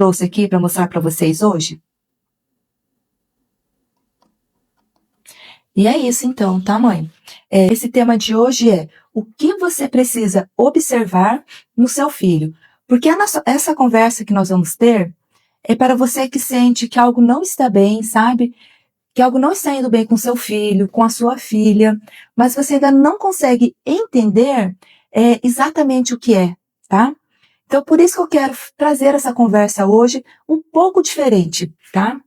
trouxe aqui para mostrar para vocês hoje? E é isso então, tá, mãe? Esse tema de hoje é o que você precisa observar no seu filho. Porque essa conversa que nós vamos ter é para você que sente que algo não está bem, sabe? Que algo não está indo bem com seu filho, com a sua filha, mas você ainda não consegue entender exatamente o que é, tá? Então, por isso que eu quero trazer essa conversa hoje um pouco diferente, tá?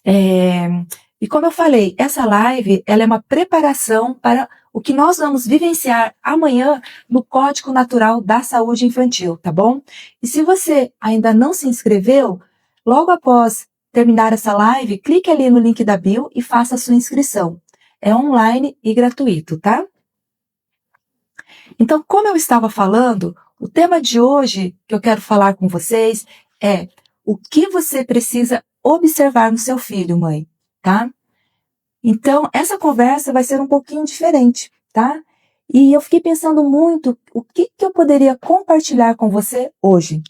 E como eu falei, essa live, ela é uma preparação para o que nós vamos vivenciar amanhã no Código Natural da Saúde Infantil, tá bom? E se você ainda não se inscreveu, logo após terminar essa live, clique ali no link da bio e faça a sua inscrição. É online e gratuito, tá? Então, como eu estava falando, o tema de hoje que eu quero falar com vocês é o que você precisa observar no seu filho, mãe, tá? Então, essa conversa vai ser um pouquinho diferente, tá? E eu fiquei pensando muito o que eu poderia compartilhar com você hoje.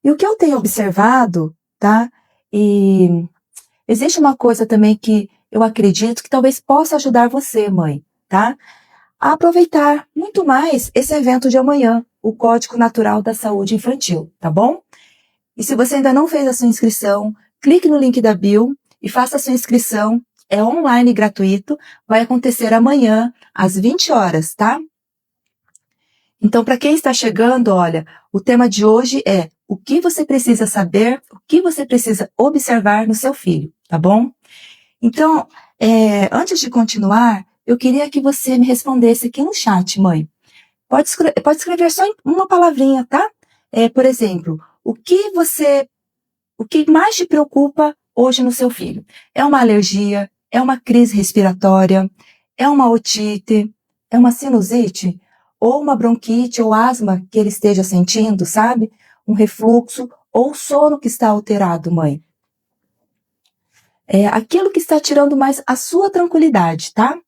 E o que eu tenho observado, tá? E existe uma coisa também que eu acredito que talvez possa ajudar você, mãe, tá? A aproveitar muito mais esse evento de amanhã, o Código Natural da Saúde Infantil, tá bom? E se você ainda não fez a sua inscrição, clique no link da bio e faça a sua inscrição. É online e gratuito, vai acontecer amanhã, às 20 horas, tá? Então, para quem está chegando, olha, o tema de hoje é o que você precisa saber, o que você precisa observar no seu filho, tá bom? Então, antes de continuar, eu queria que você me respondesse aqui no chat, mãe. Pode escrever só uma palavrinha, tá? Por exemplo, o que mais te preocupa hoje no seu filho? É uma alergia? É uma crise respiratória? É uma otite? É uma sinusite? Ou uma bronquite ou asma que ele esteja sentindo, sabe? Um refluxo ou sono que está alterado, mãe? É aquilo que está tirando mais a sua tranquilidade, tá?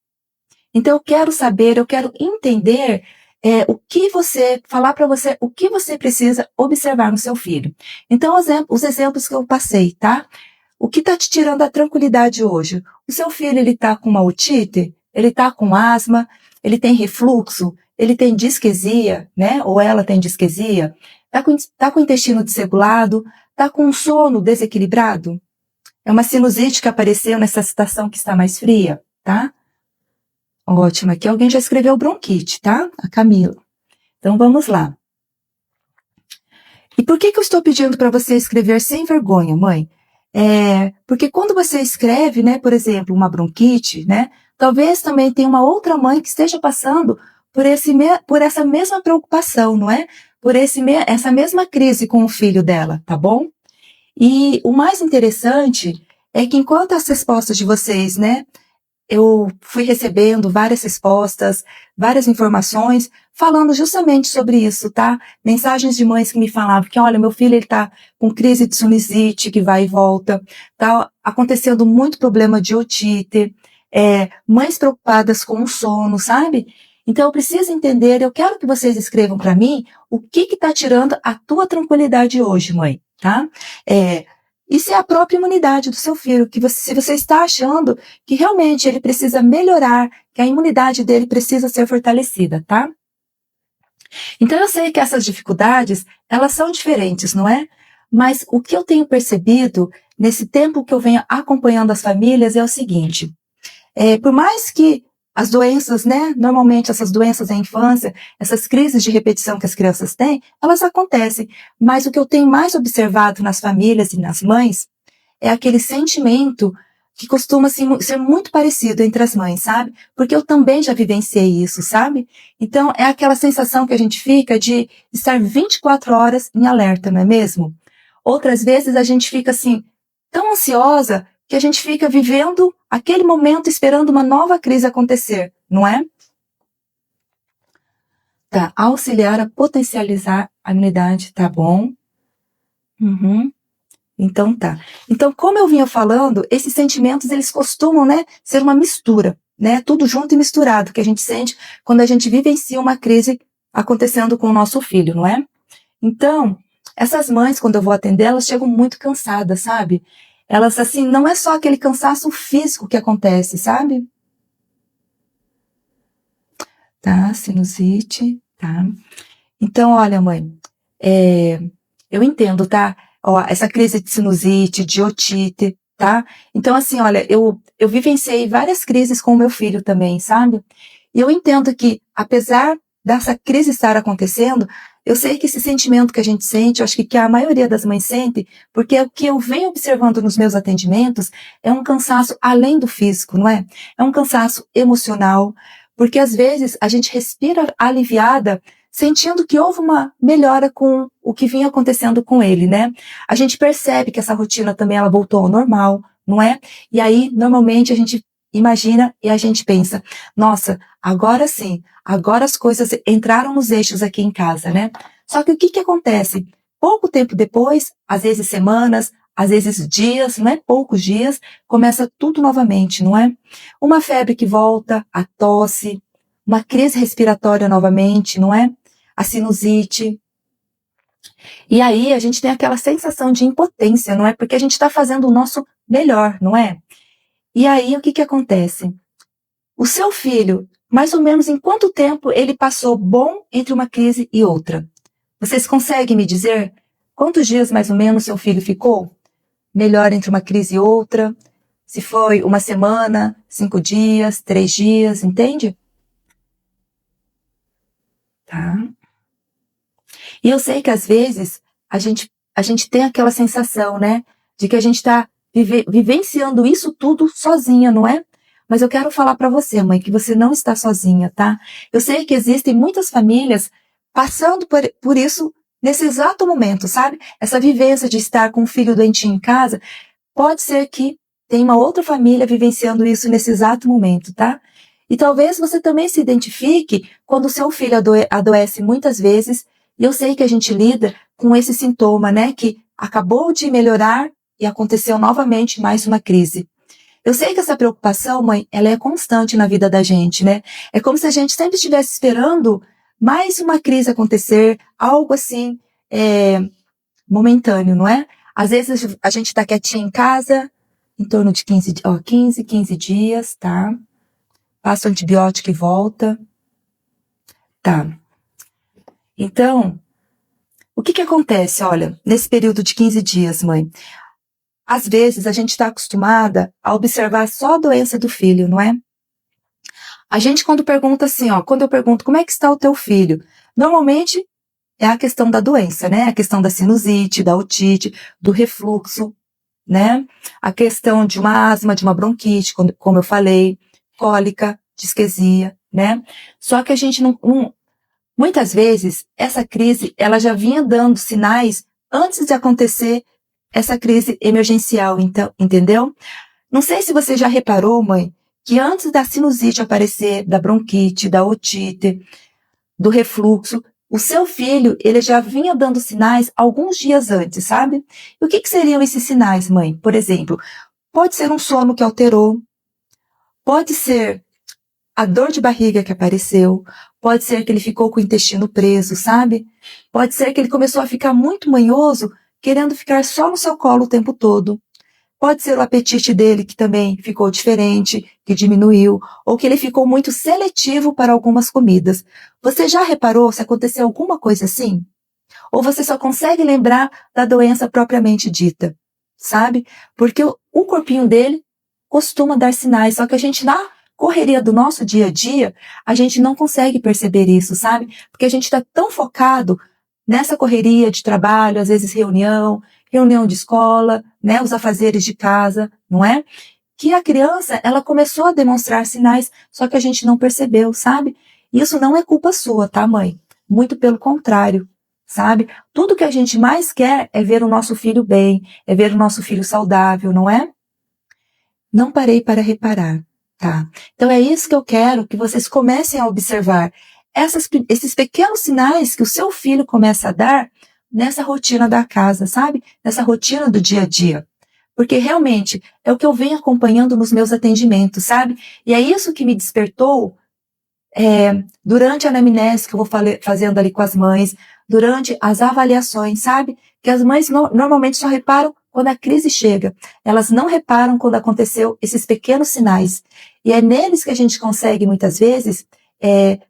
Então eu quero saber, eu quero entender falar para você o que você precisa observar no seu filho. Então, os exemplos que eu passei, tá? O que está te tirando a tranquilidade hoje? O seu filho, ele está com uma otite? Ele está com asma? Ele tem refluxo? Ele tem disquesia, né? Ou ela tem disquesia? Tá com o intestino desregulado? Tá com um sono desequilibrado? É uma sinusite que apareceu nessa estação que está mais fria, tá? Ótimo, aqui alguém já escreveu bronquite, tá? A Camila. Então vamos lá. E por que eu estou pedindo para você escrever sem vergonha, mãe? Porque quando você escreve, né, por exemplo, uma bronquite, né, talvez também tenha uma outra mãe que esteja passando por essa mesma preocupação, não é? Por essa mesma crise com o filho dela, tá bom? E o mais interessante é que enquanto as respostas de vocês, né, eu fui recebendo várias respostas, várias informações, falando justamente sobre isso, tá? Mensagens de mães que me falavam que, olha, meu filho, ele tá com crise de sinusite, que vai e volta, tá acontecendo muito problema de otite, mães preocupadas com o sono, sabe? Então, eu preciso entender, eu quero que vocês escrevam para mim o que tá tirando a tua tranquilidade hoje, mãe, tá? Isso é a própria imunidade do seu filho, se você está achando que realmente ele precisa melhorar, que a imunidade dele precisa ser fortalecida, tá? Então eu sei que essas dificuldades, elas são diferentes, não é? Mas o que eu tenho percebido nesse tempo que eu venho acompanhando as famílias é o seguinte, por mais que as doenças, né, normalmente essas doenças da infância, essas crises de repetição que as crianças têm, elas acontecem, mas o que eu tenho mais observado nas famílias e nas mães é aquele sentimento que costuma ser muito parecido entre as mães, sabe? Porque eu também já vivenciei isso, sabe? Então, é aquela sensação que a gente fica de estar 24 horas em alerta, não é mesmo? Outras vezes a gente fica assim, tão ansiosa que a gente fica vivendo aquele momento esperando uma nova crise acontecer, não é? Tá, auxiliar a potencializar a imunidade, tá bom? Então tá. Então, como eu vinha falando, esses sentimentos, eles costumam, né, ser uma mistura, né, tudo junto e misturado, que a gente sente quando a gente vivencia uma crise acontecendo com o nosso filho, não é? Então, essas mães, quando eu vou atender, elas chegam muito cansadas, sabe? Elas, assim, não é só aquele cansaço físico que acontece, sabe? Tá, sinusite, tá. Então, olha, mãe, eu entendo, tá? Ó, essa crise de sinusite, de otite, tá? Então, assim, olha, eu vivenciei várias crises com o meu filho também, sabe? E eu entendo que, apesar dessa crise estar acontecendo, eu sei que esse sentimento que a gente sente, eu acho que a maioria das mães sente, porque o que eu venho observando nos meus atendimentos é um cansaço além do físico, não é? É um cansaço emocional, porque às vezes a gente respira aliviada, sentindo que houve uma melhora com o que vinha acontecendo com ele, né? A gente percebe que essa rotina também ela voltou ao normal, não é? E aí, normalmente, a gente imagina e a gente pensa, nossa, agora sim, agora as coisas entraram nos eixos aqui em casa, né? Só que o que acontece? Pouco tempo depois, às vezes semanas, às vezes dias, não é? Poucos dias, começa tudo novamente, não é? Uma febre que volta, a tosse, uma crise respiratória novamente, não é? A sinusite. E aí a gente tem aquela sensação de impotência, não é? Porque a gente está fazendo o nosso melhor, não é? E aí o que acontece? O seu filho, mais ou menos em quanto tempo ele passou bom entre uma crise e outra? Vocês conseguem me dizer quantos dias mais ou menos seu filho ficou melhor entre uma crise e outra? Se foi uma semana, 5 dias, 3 dias, entende? Tá. E eu sei que às vezes a gente tem aquela sensação, né, de que a gente está vivenciando isso tudo sozinha, não é? Mas eu quero falar para você, mãe, que você não está sozinha, tá? Eu sei que existem muitas famílias passando por isso nesse exato momento, sabe? Essa vivência de estar com um filho doentinho em casa, pode ser que tenha uma outra família vivenciando isso nesse exato momento, tá? E talvez você também se identifique quando o seu filho adoece muitas vezes, e eu sei que a gente lida com esse sintoma, né, que acabou de melhorar e aconteceu novamente mais uma crise. Eu sei que essa preocupação, mãe, ela é constante na vida da gente, né? É como se a gente sempre estivesse esperando mais uma crise acontecer, algo assim, momentâneo, não é? Às vezes a gente está quietinha em casa, em torno de 15 dias, tá? Passa o antibiótico e volta. Tá. Então, o que acontece, olha, nesse período de 15 dias, mãe? Às vezes a gente está acostumada a observar só a doença do filho, não é? A gente quando pergunta assim, ó, quando eu pergunto como é que está o teu filho, normalmente é a questão da doença, né? A questão da sinusite, da otite, do refluxo, né? A questão de uma asma, de uma bronquite, como eu falei, cólica, disquesia, né? Só que a gente muitas vezes, essa crise, ela já vinha dando sinais antes de acontecer essa crise emergencial, então, entendeu? Não sei se você já reparou, mãe, que antes da sinusite aparecer, da bronquite, da otite, do refluxo, o seu filho, ele já vinha dando sinais alguns dias antes, sabe? E o que seriam esses sinais, mãe? Por exemplo, pode ser um sono que alterou, pode ser a dor de barriga que apareceu, pode ser que ele ficou com o intestino preso, sabe? Pode ser que ele começou a ficar muito manhoso, querendo ficar só no seu colo o tempo todo. Pode ser o apetite dele que também ficou diferente, que diminuiu, ou que ele ficou muito seletivo para algumas comidas. Você já reparou se aconteceu alguma coisa assim? Ou você só consegue lembrar da doença propriamente dita, sabe? Porque o corpinho dele costuma dar sinais, só que a gente na correria do nosso dia a dia, a gente não consegue perceber isso, sabe? Porque a gente está tão focado nessa correria de trabalho, às vezes reunião de escola, né, os afazeres de casa, não é? Que a criança, ela começou a demonstrar sinais, só que a gente não percebeu, sabe? Isso não é culpa sua, tá, mãe? Muito pelo contrário, sabe? Tudo que a gente mais quer é ver o nosso filho bem, é ver o nosso filho saudável, não é? Não parei para reparar, tá? Então é isso que eu quero que vocês comecem a observar. Esses pequenos sinais que o seu filho começa a dar nessa rotina da casa, sabe? Nessa rotina do dia a dia. Porque realmente é o que eu venho acompanhando nos meus atendimentos, sabe? E é isso que me despertou durante a anamnese que eu vou fazendo ali com as mães, durante as avaliações, sabe? Que as mães normalmente só reparam quando a crise chega. Elas não reparam quando aconteceu esses pequenos sinais. E é neles que a gente consegue, muitas vezes,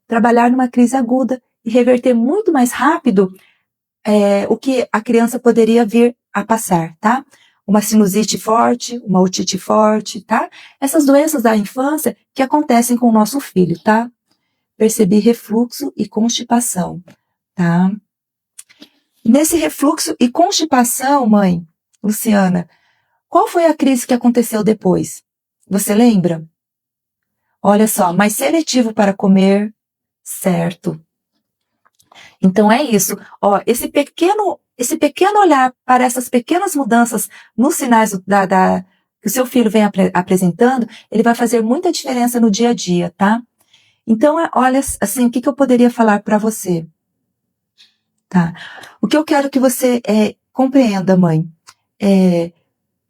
trabalhar numa crise aguda e reverter muito mais rápido o que a criança poderia vir a passar, tá? Uma sinusite forte, uma otite forte, tá? Essas doenças da infância que acontecem com o nosso filho, tá? Percebi refluxo e constipação, tá? Nesse refluxo e constipação, mãe, Luciana, qual foi a crise que aconteceu depois? Você lembra? Olha só, mais seletivo para comer, certo. Então é isso, ó, esse pequeno olhar para essas pequenas mudanças nos sinais que o seu filho vem apresentando, ele vai fazer muita diferença no dia a dia, tá? Então, olha, assim, o que eu poderia falar para você? Tá? O que eu quero que você compreenda, mãe,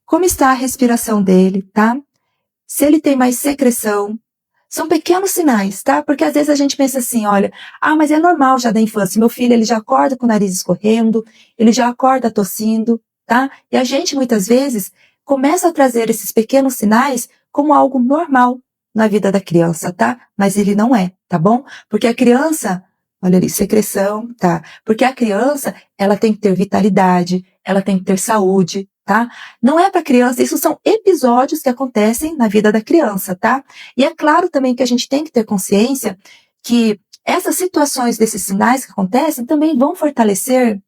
como está a respiração dele, tá? Se ele tem mais secreção, são pequenos sinais, tá? Porque às vezes a gente pensa assim, olha, mas é normal já da infância, meu filho, ele já acorda com o nariz escorrendo, ele já acorda tossindo, tá? E a gente, muitas vezes, começa a trazer esses pequenos sinais como algo normal na vida da criança, tá? Mas ele não é, tá bom? Porque a criança, olha ali, secreção, tá? Porque a criança, ela tem que ter vitalidade, ela tem que ter saúde, tá? Não é para criança, isso são episódios que acontecem na vida da criança, tá? E é claro também que a gente tem que ter consciência que essas situações desses sinais que acontecem também vão fortalecer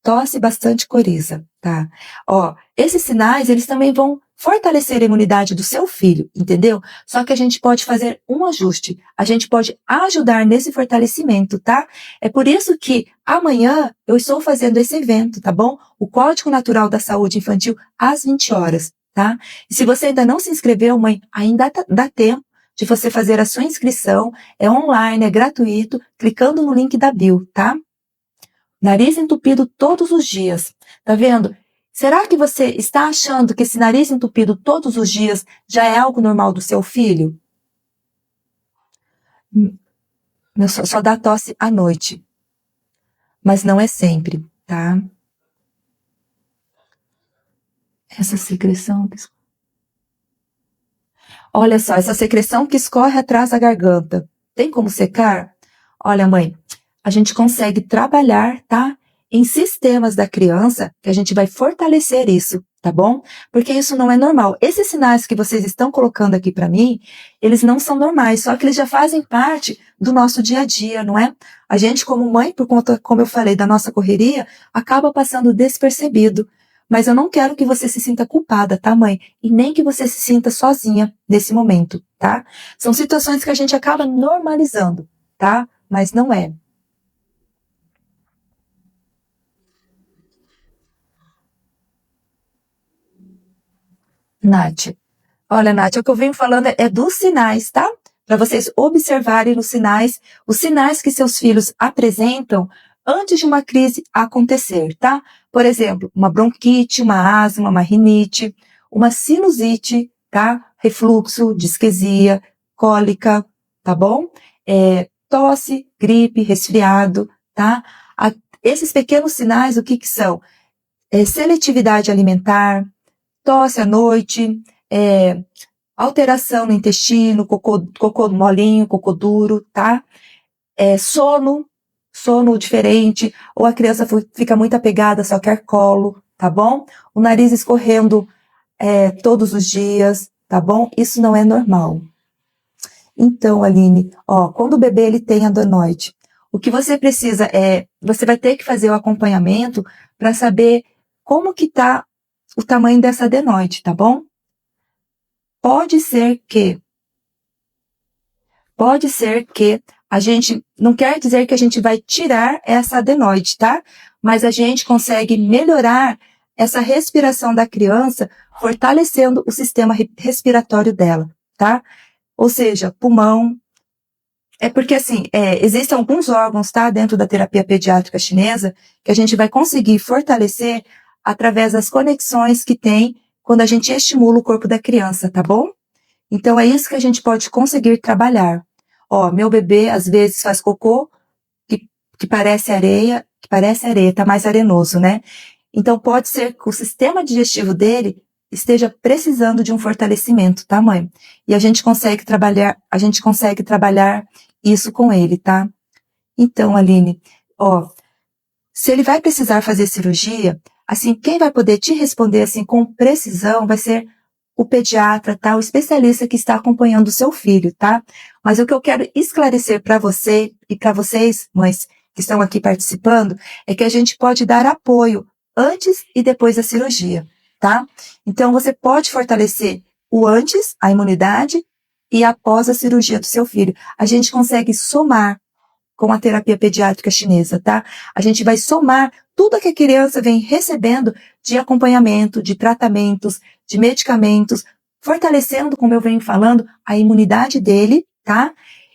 tosse, bastante coriza, tá? Ó, esses sinais, eles também vão fortalecer a imunidade do seu filho, entendeu? Só que a gente pode fazer um ajuste, a gente pode ajudar nesse fortalecimento, tá? É por isso que amanhã eu estou fazendo esse evento, tá bom? O Código Natural da Saúde Infantil às 20 horas, tá? E se você ainda não se inscreveu, mãe, ainda dá tempo de você fazer a sua inscrição, é online, é gratuito, clicando no link da bio, tá? Nariz entupido todos os dias. Tá vendo? Será que você está achando que esse nariz entupido todos os dias já é algo normal do seu filho? Só dá tosse à noite. Mas não é sempre, tá? Essa secreção... Olha só, essa secreção que escorre atrás da garganta. Tem como secar? Olha, mãe, a gente consegue trabalhar, tá? Em sistemas da criança, que a gente vai fortalecer isso, tá bom? Porque isso não é normal. Esses sinais que vocês estão colocando aqui para mim, eles não são normais, só que eles já fazem parte do nosso dia a dia, não é? A gente, como mãe, por conta, como eu falei, da nossa correria, acaba passando despercebido. Mas eu não quero que você se sinta culpada, tá, mãe? E nem que você se sinta sozinha nesse momento, tá? São situações que a gente acaba normalizando, tá? Mas não é. Nath. Olha, Nath, o que eu venho falando é dos sinais, tá? Para vocês observarem os sinais que seus filhos apresentam antes de uma crise acontecer, tá? Por exemplo, uma bronquite, uma asma, uma rinite, uma sinusite, tá? Refluxo, disquesia, cólica, tá bom? Tosse, gripe, resfriado, tá? Esses pequenos sinais, o que que são? Seletividade alimentar, tosse à noite, alteração no intestino, cocô molinho, cocô duro, tá? Sono diferente, ou a criança fica muito apegada, só quer colo, tá bom? O nariz escorrendo todos os dias, tá bom? Isso não é normal. Então, Aline, quando o bebê ele tem adenoide, o que você precisa você vai ter que fazer o acompanhamento para saber como que tá o tamanho dessa adenoide, tá bom? Pode ser que a gente, não quer dizer que a gente vai tirar essa adenoide, tá? Mas a gente consegue melhorar essa respiração da criança, fortalecendo o sistema respiratório dela, tá? Ou seja, pulmão. É porque, assim, existem alguns órgãos, tá? Dentro da terapia pediátrica chinesa, que a gente vai conseguir fortalecer através das conexões que tem quando a gente estimula o corpo da criança, tá bom? Então, é isso que a gente pode conseguir trabalhar. Meu bebê às vezes faz cocô que parece areia, que parece areia, tá mais arenoso, né? Então pode ser que o sistema digestivo dele esteja precisando de um fortalecimento, tá, mãe? E a gente consegue trabalhar isso com ele, tá? Então, Aline, ó, se ele vai precisar fazer cirurgia, assim, quem vai poder te responder assim com precisão vai ser o pediatra, tá? O especialista que está acompanhando o seu filho, tá? Mas o que eu quero esclarecer para você e para vocês, mães que estão aqui participando, é que a gente pode dar apoio antes e depois da cirurgia, tá? Então você pode fortalecer o antes, a imunidade, e após a cirurgia do seu filho. A gente consegue somar com a terapia pediátrica chinesa, tá? A gente vai somar tudo que a criança vem recebendo de acompanhamento, de tratamentos, de medicamentos, fortalecendo, como eu venho falando, a imunidade dele, tá?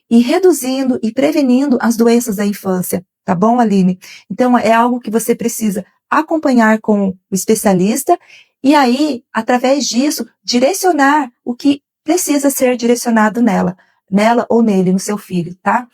E reduzindo e prevenindo as doenças da infância, tá bom, Aline? Então, é algo que você precisa acompanhar com o especialista e aí, através disso, direcionar o que precisa ser direcionado nela ou nele, no seu filho, tá?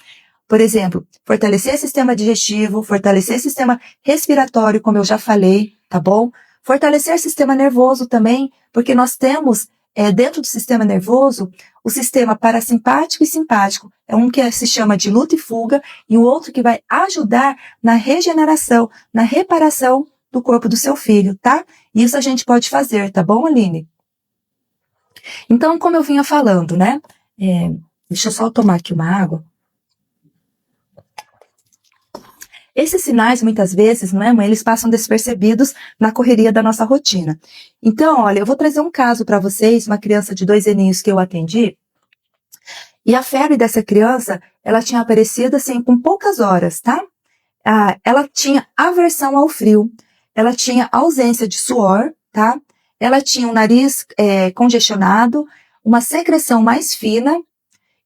Por exemplo, fortalecer o sistema digestivo, fortalecer o sistema respiratório, como eu já falei, tá bom? Fortalecer o sistema nervoso também, porque nós temos, dentro do sistema nervoso, o sistema parasimpático e simpático. É um que se chama de luta e fuga, e o outro que vai ajudar na regeneração, na reparação do corpo do seu filho, tá? Isso a gente pode fazer, tá bom, Aline? Então, como eu vinha falando, né? Deixa eu só tomar aqui uma água. Esses sinais, muitas vezes, não é, mãe? Eles passam despercebidos na correria da nossa rotina. Então, olha, eu vou trazer um caso para vocês, uma criança de 2 aninhos que eu atendi, e a febre dessa criança, ela tinha aparecido, assim, com poucas horas, tá? Ela tinha aversão ao frio, ela tinha ausência de suor, tá? Ela tinha o nariz congestionado, uma secreção mais fina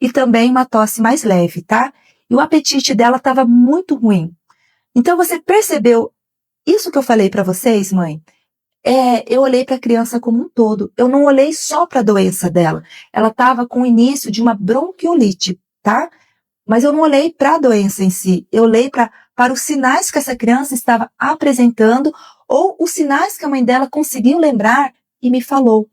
e também uma tosse mais leve, tá? E o apetite dela estava muito ruim. Então, você percebeu isso que eu falei para vocês, mãe? Eu olhei para a criança como um todo. Eu não olhei só para a doença dela. Ela estava com o início de uma bronquiolite, tá? Mas eu não olhei para a doença em si. Eu olhei para os sinais que essa criança estava apresentando ou os sinais que a mãe dela conseguiu lembrar e me falou,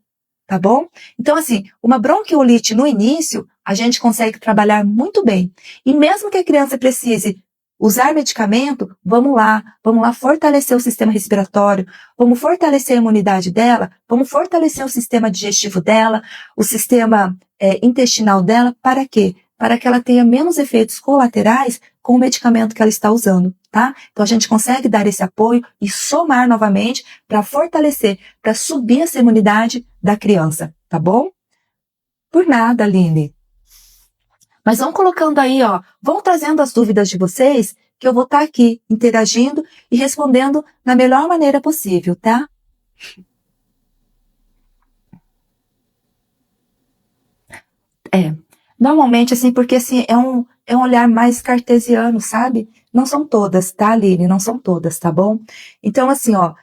tá bom? Então, assim, uma bronquiolite no início, a gente consegue trabalhar muito bem. E mesmo que a criança precise usar medicamento, vamos lá fortalecer o sistema respiratório, vamos fortalecer a imunidade dela, vamos fortalecer o sistema digestivo dela, o sistema intestinal dela, para quê? Para que ela tenha menos efeitos colaterais com o medicamento que ela está usando, tá? Então a gente consegue dar esse apoio e somar novamente para fortalecer, para subir essa imunidade da criança, tá bom? Por nada, Aline. Mas vão colocando aí, ó, vão trazendo as dúvidas de vocês, que eu vou estar aqui interagindo e respondendo da melhor maneira possível, tá? Normalmente, assim, porque assim, é um olhar mais cartesiano, sabe? Não são todas, tá, Aline? Não são todas, tá bom? Então, assim, ó,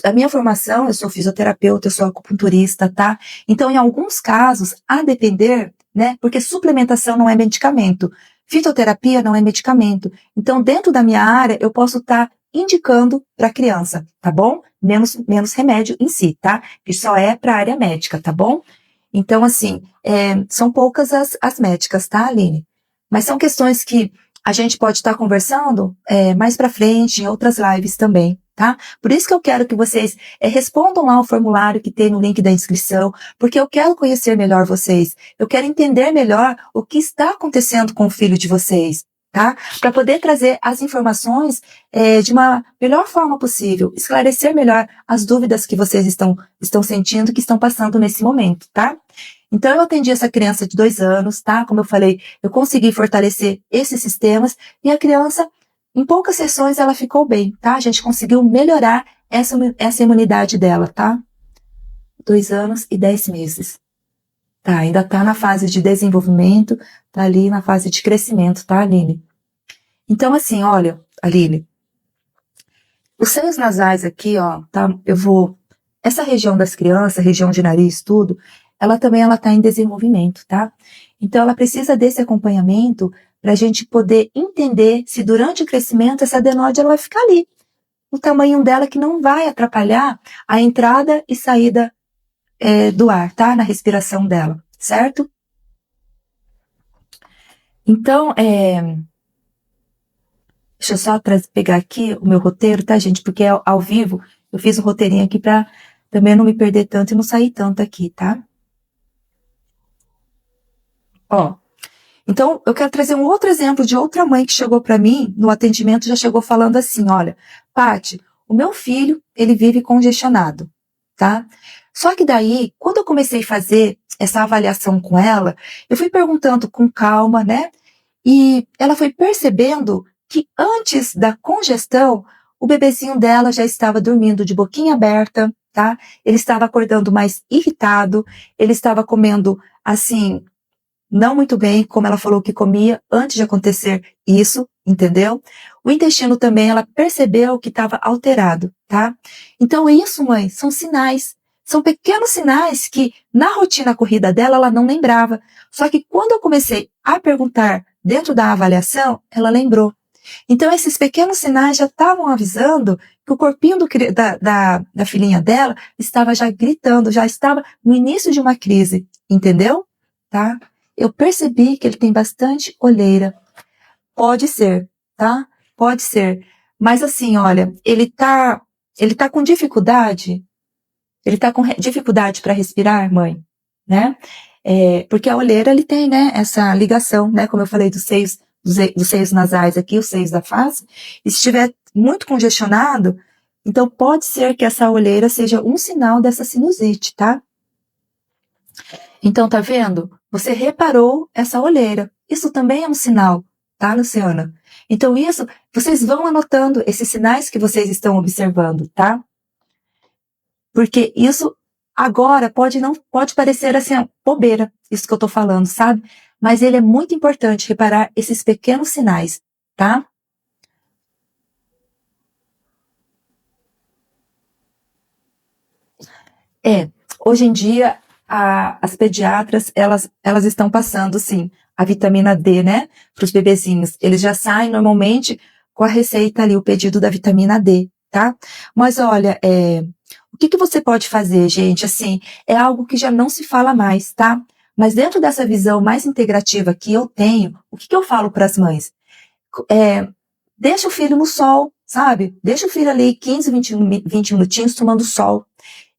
a minha formação, eu sou fisioterapeuta, eu sou acupunturista, tá? Então, em alguns casos, a depender, né? Porque suplementação não é medicamento, fitoterapia não é medicamento. Então, dentro da minha área, eu posso estar indicando para a criança, tá bom? Menos remédio em si, tá? Que só é para a área médica, tá bom? Então, assim, são poucas as médicas, tá, Aline? Mas são questões que a gente pode estar conversando mais para frente, em outras lives também, tá? Por isso que eu quero que vocês respondam lá o formulário que tem no link da inscrição, porque eu quero conhecer melhor vocês, eu quero entender melhor o que está acontecendo com o filho de vocês, tá? Para poder trazer as informações de uma melhor forma possível, esclarecer melhor as dúvidas que vocês estão sentindo, que estão passando nesse momento, tá? Então, eu atendi essa criança de 2 anos, tá? Como eu falei, eu consegui fortalecer esses sistemas e a criança, em poucas sessões, ela ficou bem, tá? A gente conseguiu melhorar essa imunidade dela, tá? 2 anos e 10 meses. Tá, ainda tá na fase de desenvolvimento, tá ali na fase de crescimento, tá, Aline? Então, assim, olha, Aline, os seios nasais aqui, ó, tá? Essa região das crianças, região de nariz, tudo, ela tá em desenvolvimento, tá? Então, ela precisa desse acompanhamento para a gente poder entender se durante o crescimento essa adenoide ela vai ficar ali, o tamanho dela, que não vai atrapalhar a entrada e saída do ar, tá? Na respiração dela, certo? Então, deixa eu só pegar aqui o meu roteiro, tá, gente? Porque ao vivo eu fiz um roteirinho aqui para também não me perder tanto e não sair tanto aqui, tá? Ó, então eu quero trazer um outro exemplo de outra mãe que chegou para mim no atendimento, já chegou falando assim, olha, Paty, o meu filho, ele vive congestionado, tá? Só que daí, quando eu comecei a fazer essa avaliação com ela, eu fui perguntando com calma, né? E ela foi percebendo que antes da congestão, o bebezinho dela já estava dormindo de boquinha aberta, tá? Ele estava acordando mais irritado, ele estava comendo, assim, não muito bem, como ela falou que comia antes de acontecer isso, entendeu? O intestino também, ela percebeu que estava alterado, tá? Então isso, mãe, são sinais. São pequenos sinais que na rotina corrida dela ela não lembrava. Só que quando eu comecei a perguntar dentro da avaliação, ela lembrou. Então esses pequenos sinais já estavam avisando que o corpinho da filhinha dela estava já gritando, já estava no início de uma crise, entendeu? Tá? Eu percebi que ele tem bastante olheira. Pode ser, tá? Pode ser. Mas assim, olha, ele tá com dificuldade. Ele tá com dificuldade para respirar, mãe, né? Porque a olheira, ele tem, né, essa ligação, né? Como eu falei dos seios nasais aqui, os seios da face. E se estiver muito congestionado, então pode ser que essa olheira seja um sinal dessa sinusite, tá? Então, tá vendo? Você reparou essa olheira. Isso também é um sinal, tá, Luciana? Então, isso, vocês vão anotando esses sinais que vocês estão observando, tá? Porque isso agora pode parecer assim, bobeira, isso que eu tô falando, sabe? Mas ele é muito importante reparar esses pequenos sinais, tá? Hoje em dia, as pediatras, elas estão passando, sim, a vitamina D, né, para os bebezinhos. Eles já saem normalmente com a receita ali, o pedido da vitamina D, tá? Mas olha, o que você pode fazer, gente? Assim, é algo que já não se fala mais, tá? Mas dentro dessa visão mais integrativa que eu tenho, o que eu falo para as mães? Deixa o filho no sol, sabe? Deixa o filho ali 15, 20 minutinhos tomando sol.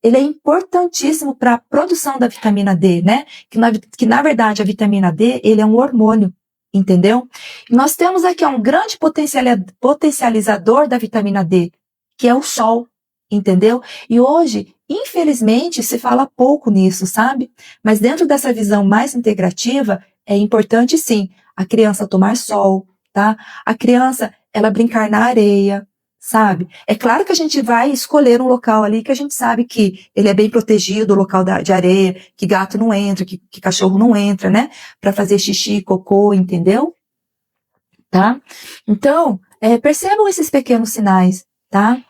Ele é importantíssimo para a produção da vitamina D, né? Que na verdade a vitamina D, ele é um hormônio, entendeu? E nós temos aqui um grande potencializador da vitamina D, que é o sol, entendeu? E hoje, infelizmente, se fala pouco nisso, sabe? Mas dentro dessa visão mais integrativa, é importante sim a criança tomar sol, tá? A criança, ela brincar na areia, sabe? É claro que a gente vai escolher um local ali que a gente sabe que ele é bem protegido, o local de areia, que gato não entra, que cachorro não entra, né? Para fazer xixi, cocô, entendeu? Tá? Então, percebam esses pequenos sinais, tá?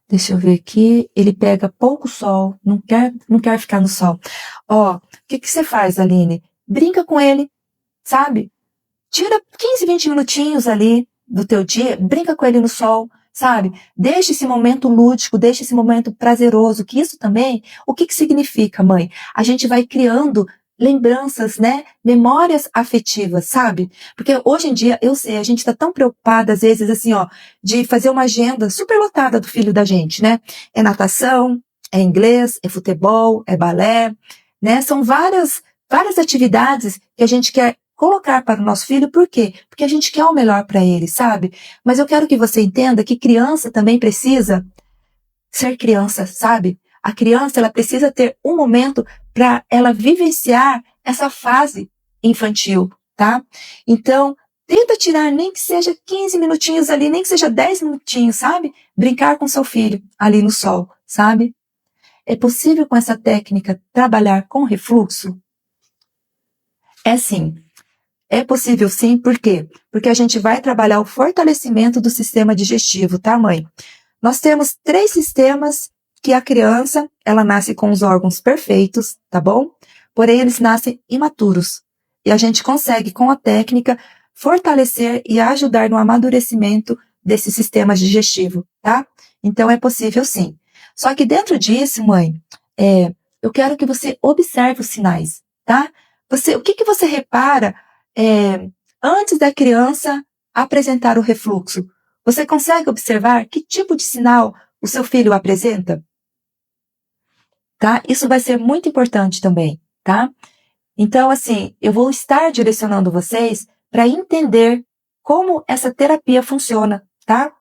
Deixa eu ver aqui, ele pega pouco sol, não quer ficar no sol. Ó, o que você faz, Aline? Brinca com ele, sabe? Tira 15, 20 minutinhos ali do teu dia, brinca com ele no sol, sabe? Deixa esse momento lúdico, deixa esse momento prazeroso, que isso também, o que significa, mãe? A gente vai criando lembranças, né? Memórias afetivas, sabe? Porque hoje em dia, eu sei, a gente tá tão preocupada, às vezes, assim, ó, de fazer uma agenda super lotada do filho da gente, né? É natação, é inglês, é futebol, é balé, né? São várias atividades que a gente quer colocar para o nosso filho, por quê? Porque a gente quer o melhor para ele, sabe? Mas eu quero que você entenda que criança também precisa ser criança, sabe? A criança, ela precisa ter um momento para ela vivenciar essa fase infantil, tá? Então, tenta tirar nem que seja 15 minutinhos ali, nem que seja 10 minutinhos, sabe? Brincar com seu filho ali no sol, sabe? É possível com essa técnica trabalhar com refluxo? É sim. É possível sim, por quê? Porque a gente vai trabalhar o fortalecimento do sistema digestivo, tá, mãe? Nós temos 3 sistemas que a criança, ela nasce com os órgãos perfeitos, tá bom? porém eles nascem imaturos. E a gente consegue, com a técnica, fortalecer e ajudar no amadurecimento desse sistema digestivo, tá? Então é possível sim. Só que dentro disso, mãe, eu quero que você observe os sinais, tá? O que você repara antes da criança apresentar o refluxo? Você consegue observar que tipo de sinal o seu filho apresenta? Tá? Isso vai ser muito importante também, tá? Então, assim, eu vou estar direcionando vocês para entender como essa terapia funciona, tá?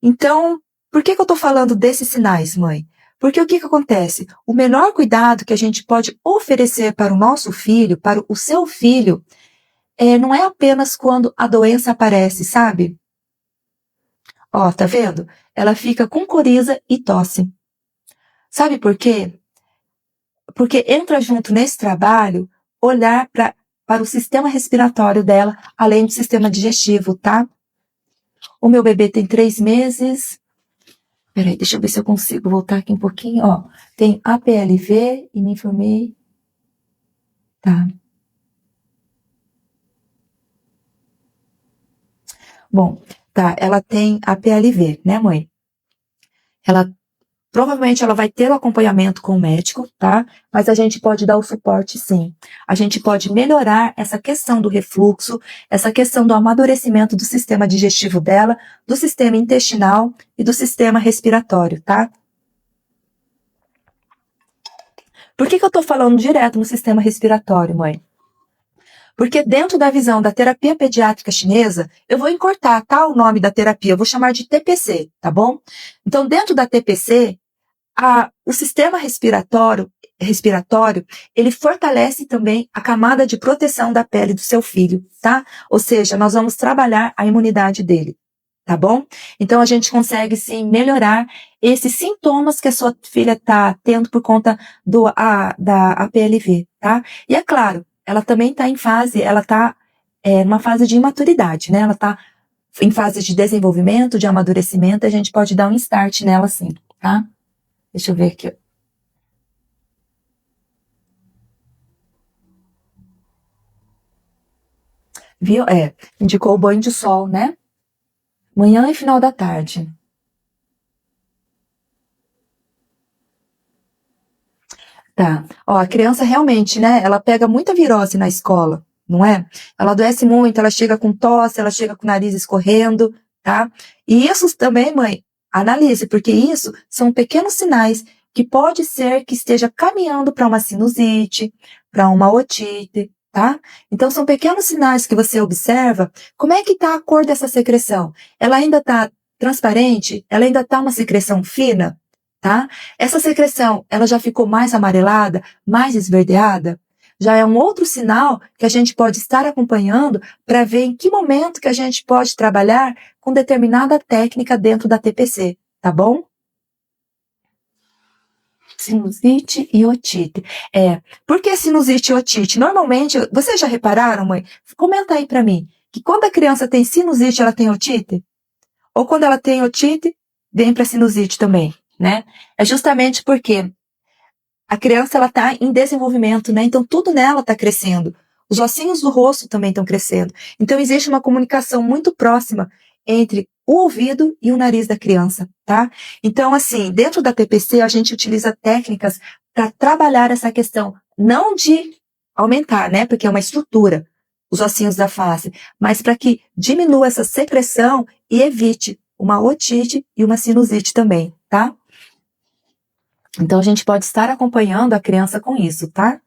Então, por que eu estou falando desses sinais, mãe? Porque o que acontece? O melhor cuidado que a gente pode oferecer para o nosso filho, para o seu filho, não é apenas quando a doença aparece, sabe? Ó, tá vendo? Ela fica com coriza e tosse. Sabe por quê? Porque entra junto nesse trabalho olhar para o sistema respiratório dela, além do sistema digestivo, tá? O meu bebê tem 3 meses. Peraí, deixa eu ver se eu consigo voltar aqui um pouquinho. Ó, tem APLV e me informei. Tá. Bom, tá, ela tem APLV, né, mãe? Provavelmente ela vai ter o acompanhamento com o médico, tá? Mas a gente pode dar o suporte sim. A gente pode melhorar essa questão do refluxo, essa questão do amadurecimento do sistema digestivo dela, do sistema intestinal e do sistema respiratório, tá? Por que eu tô falando direto no sistema respiratório, mãe? Porque dentro da visão da terapia pediátrica chinesa, eu vou encurtar, tá, o nome da terapia, eu vou chamar de TPC, tá bom? Então, dentro da TPC, o sistema respiratório, ele fortalece também a camada de proteção da pele do seu filho, tá? Ou seja, nós vamos trabalhar a imunidade dele, tá bom? Então, a gente consegue, sim, melhorar esses sintomas que a sua filha está tendo por conta da APLV, tá? E é claro, ela também está ela está numa fase de imaturidade, né? Ela está em fase de desenvolvimento, de amadurecimento, a gente pode dar um start nela, sim, tá? Deixa eu ver aqui. Viu? Indicou o banho de sol, né? Manhã e final da tarde. Tá. Ó, a criança realmente, né? Ela pega muita virose na escola, não é? Ela adoece muito, ela chega com tosse, ela chega com o nariz escorrendo, tá? E isso também, mãe, analise, porque isso são pequenos sinais que pode ser que esteja caminhando para uma sinusite, para uma otite, tá? Então são pequenos sinais que você observa. Como é que está a cor dessa secreção? Ela ainda está transparente? Ela ainda está uma secreção fina? Tá? Essa secreção, ela já ficou mais amarelada, mais esverdeada? Já é um outro sinal que a gente pode estar acompanhando para ver em que momento que a gente pode trabalhar com determinada técnica dentro da TPC, tá bom? Sinusite e otite. Por que sinusite e otite? Normalmente, vocês já repararam, mãe? Comenta aí para mim, que quando a criança tem sinusite, ela tem otite? Ou quando ela tem otite, vem para sinusite também, né? É justamente porque a criança ela está em desenvolvimento, né? Então tudo nela está crescendo. Os ossinhos do rosto também estão crescendo. Então existe uma comunicação muito próxima entre o ouvido e o nariz da criança, tá? Então assim, dentro da TPC a gente utiliza técnicas para trabalhar essa questão, não de aumentar, né? Porque é uma estrutura, os ossinhos da face, mas para que diminua essa secreção e evite uma otite e uma sinusite também, tá? Então, a gente pode estar acompanhando a criança com isso, tá?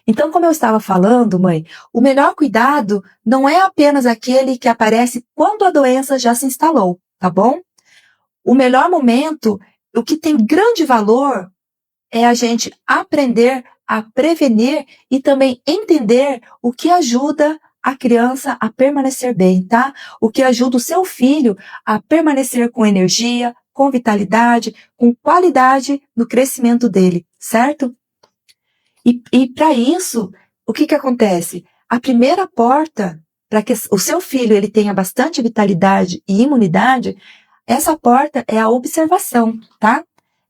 Então, como eu estava falando, mãe, o melhor cuidado não é apenas aquele que aparece quando a doença já se instalou, tá bom? O melhor momento, o que tem grande valor, é a gente aprender a prevenir e também entender o que ajuda a criança a permanecer bem, tá? O que ajuda o seu filho a permanecer com energia, com vitalidade, com qualidade no crescimento dele, certo? E para isso, o que acontece? A primeira porta para que o seu filho ele tenha bastante vitalidade e imunidade, essa porta é a observação, tá?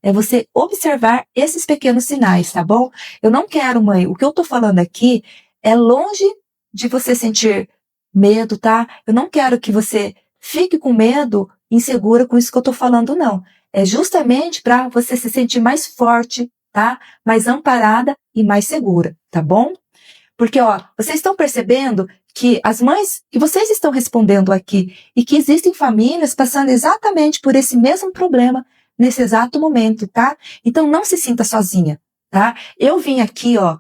É você observar esses pequenos sinais, tá bom? Eu não quero, mãe, o que eu tô falando aqui é longe de você sentir medo, tá? Eu não quero que você fique com medo, insegura com isso que eu tô falando, não. É justamente para você se sentir mais forte, tá? Mais amparada e mais segura, tá bom? Porque, ó, vocês estão percebendo que as mães, que vocês estão respondendo aqui, e que existem famílias passando exatamente por esse mesmo problema nesse exato momento, tá? Então não se sinta sozinha, tá? Eu vim aqui, ó,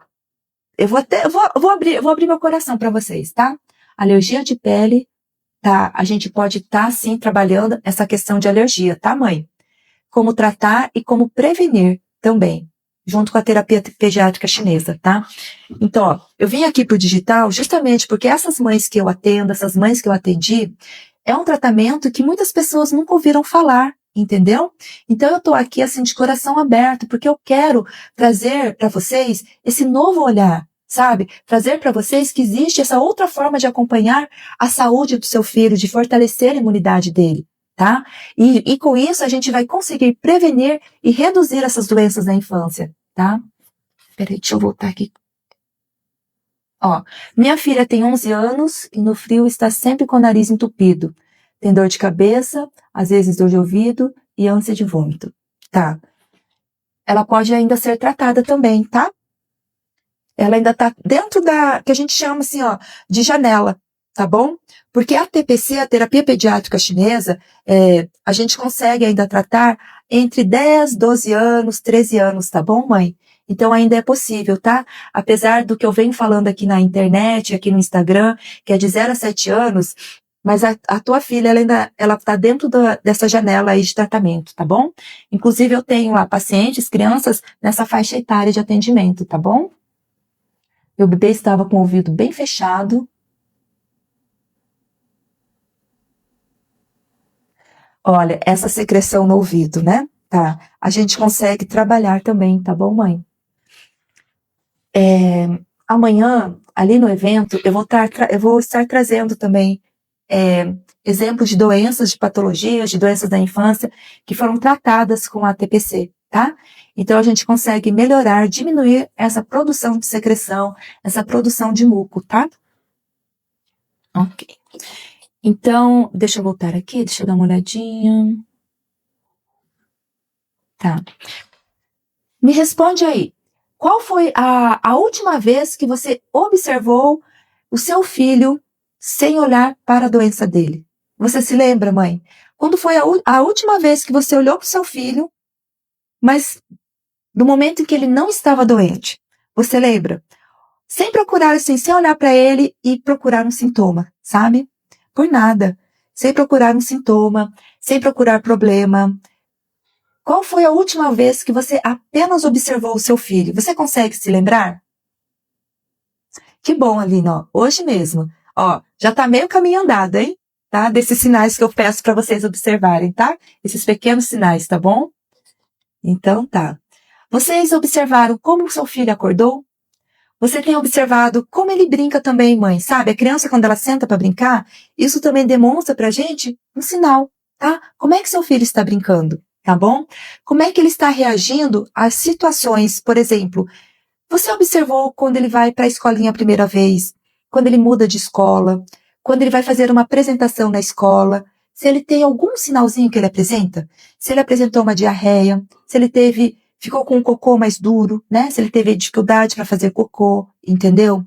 eu vou abrir meu coração para vocês, tá? Alergia de pele, tá? A gente pode estar, sim, trabalhando essa questão de alergia, tá, mãe? Como tratar e como prevenir também, junto com a terapia pediátrica chinesa, tá? Então, ó, eu vim aqui pro digital justamente porque essas mães que eu atendo, essas mães que eu atendi, é um tratamento que muitas pessoas nunca ouviram falar, entendeu? Então eu tô aqui assim de coração aberto, porque eu quero trazer para vocês esse novo olhar, sabe? Trazer para vocês que existe essa outra forma de acompanhar a saúde do seu filho, de fortalecer a imunidade dele, tá? E com isso a gente vai conseguir prevenir e reduzir essas doenças na infância, tá? Peraí, deixa eu voltar aqui. Ó, minha filha tem 11 anos e no frio está sempre com o nariz entupido. Tem dor de cabeça, às vezes dor de ouvido e ânsia de vômito. Tá. Ela pode ainda ser tratada também, tá? Ela ainda tá dentro da, que a gente chama assim, ó, de janela, tá bom? Porque a TPC, a terapia pediátrica chinesa, a gente consegue ainda tratar entre 10, 12 anos, 13 anos, tá bom, mãe? Então ainda é possível, tá? Apesar do que eu venho falando aqui na internet, aqui no Instagram, que é de 0 a 7 anos, mas a tua filha, ela tá dentro dessa janela aí de tratamento, tá bom? Inclusive eu tenho lá pacientes, crianças, nessa faixa etária de atendimento, tá bom? Meu bebê estava com o ouvido bem fechado. Olha, essa secreção no ouvido, né? Tá. A gente consegue trabalhar também, tá bom, mãe? Amanhã, ali no evento, eu vou estar trazendo também exemplos de doenças, de patologias, de doenças da infância que foram tratadas com a TPC, tá? Então a gente consegue melhorar, diminuir essa produção de secreção, essa produção de muco, tá? Ok. Então, deixa eu voltar aqui, deixa eu dar uma olhadinha. Tá. Me responde aí. Qual foi a última vez que você observou o seu filho sem olhar para a doença dele? Você se lembra, mãe? Quando foi a última vez que você olhou para o seu filho, mas no momento em que ele não estava doente? Você lembra? Sem procurar assim, sem olhar para ele e procurar um sintoma, sabe? Por nada. Sem procurar um sintoma, sem procurar problema. Qual foi a última vez que você apenas observou o seu filho? Você consegue se lembrar? Que bom, Aline, ó, hoje mesmo. Ó, já tá meio caminho andado, hein? Tá? Desses sinais que eu peço para vocês observarem, tá? Esses pequenos sinais, tá bom? Então tá. Vocês observaram como o seu filho acordou? Você tem observado como ele brinca também, mãe, sabe? A criança, quando ela senta para brincar, isso também demonstra pra gente um sinal, tá? Como é que seu filho está brincando, tá bom? Como é que ele está reagindo às situações, por exemplo, você observou quando ele vai para a escolinha a primeira vez, quando ele muda de escola, quando ele vai fazer uma apresentação na escola, se ele tem algum sinalzinho que ele apresenta? Se ele apresentou uma diarreia, se ele ficou com um cocô mais duro, né? Se ele teve dificuldade para fazer cocô, entendeu?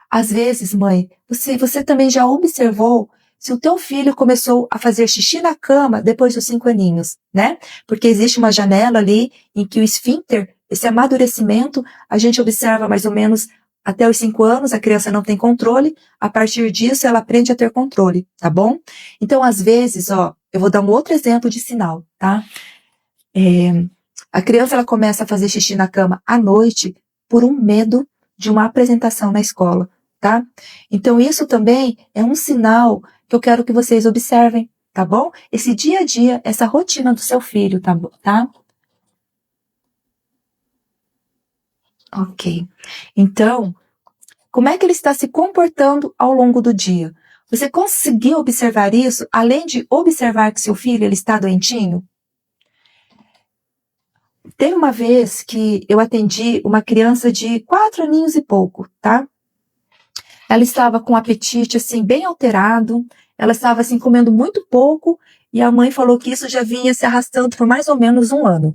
Às vezes, mãe, você também já observou se o teu filho começou a fazer xixi na cama depois dos 5 aninhos, né? Porque existe uma janela ali em que o esfíncter, esse amadurecimento, a gente observa mais ou menos até os 5 anos, a criança não tem controle, a partir disso ela aprende a ter controle, tá bom? Então, às vezes, ó, eu vou dar um outro exemplo de sinal, tá? A criança ela começa a fazer xixi na cama à noite por um medo de uma apresentação na escola, tá? Então isso também é um sinal que eu quero que vocês observem, tá bom? Esse dia a dia, essa rotina do seu filho, tá? Ok. Então, como é que ele está se comportando ao longo do dia? Você conseguiu observar isso, além de observar que seu filho ele está doentinho? Teve uma vez que eu atendi uma criança de 4 aninhos e pouco, tá? Ela estava com um apetite, assim, bem alterado, ela estava, assim, comendo muito pouco, e a mãe falou que isso já vinha se arrastando por mais ou menos um ano.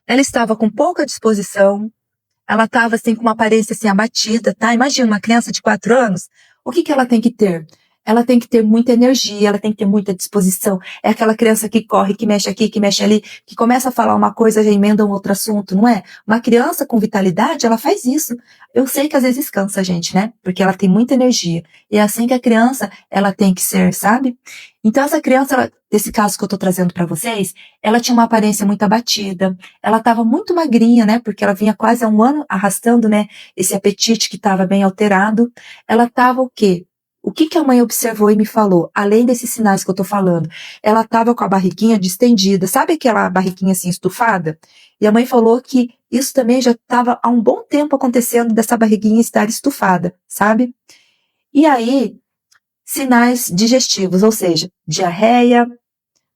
Ela estava com pouca disposição, ela estava, assim, com uma aparência, assim, abatida, tá? Imagina uma criança de 4 anos, o que que ela tem que ter? Ela tem que ter muita energia, ela tem que ter muita disposição. É aquela criança que corre, que mexe aqui, que mexe ali, que começa a falar uma coisa, já emenda um outro assunto, não é? Uma criança com vitalidade, ela faz isso. Eu sei que às vezes cansa a gente, né? Porque ela tem muita energia. E é assim que a criança, ela tem que ser, sabe? Então essa criança, desse caso que eu tô trazendo para vocês, ela tinha uma aparência muito abatida, ela estava muito magrinha, né? Porque ela vinha quase há um ano arrastando, né? Esse apetite que estava bem alterado. Ela estava o quê? O que que a mãe observou e me falou? Além desses sinais que eu tô falando, ela estava com a barriguinha distendida, sabe aquela barriguinha assim estufada? E a mãe falou que isso também já estava há um bom tempo acontecendo dessa barriguinha estar estufada, sabe? E aí, sinais digestivos, ou seja, diarreia,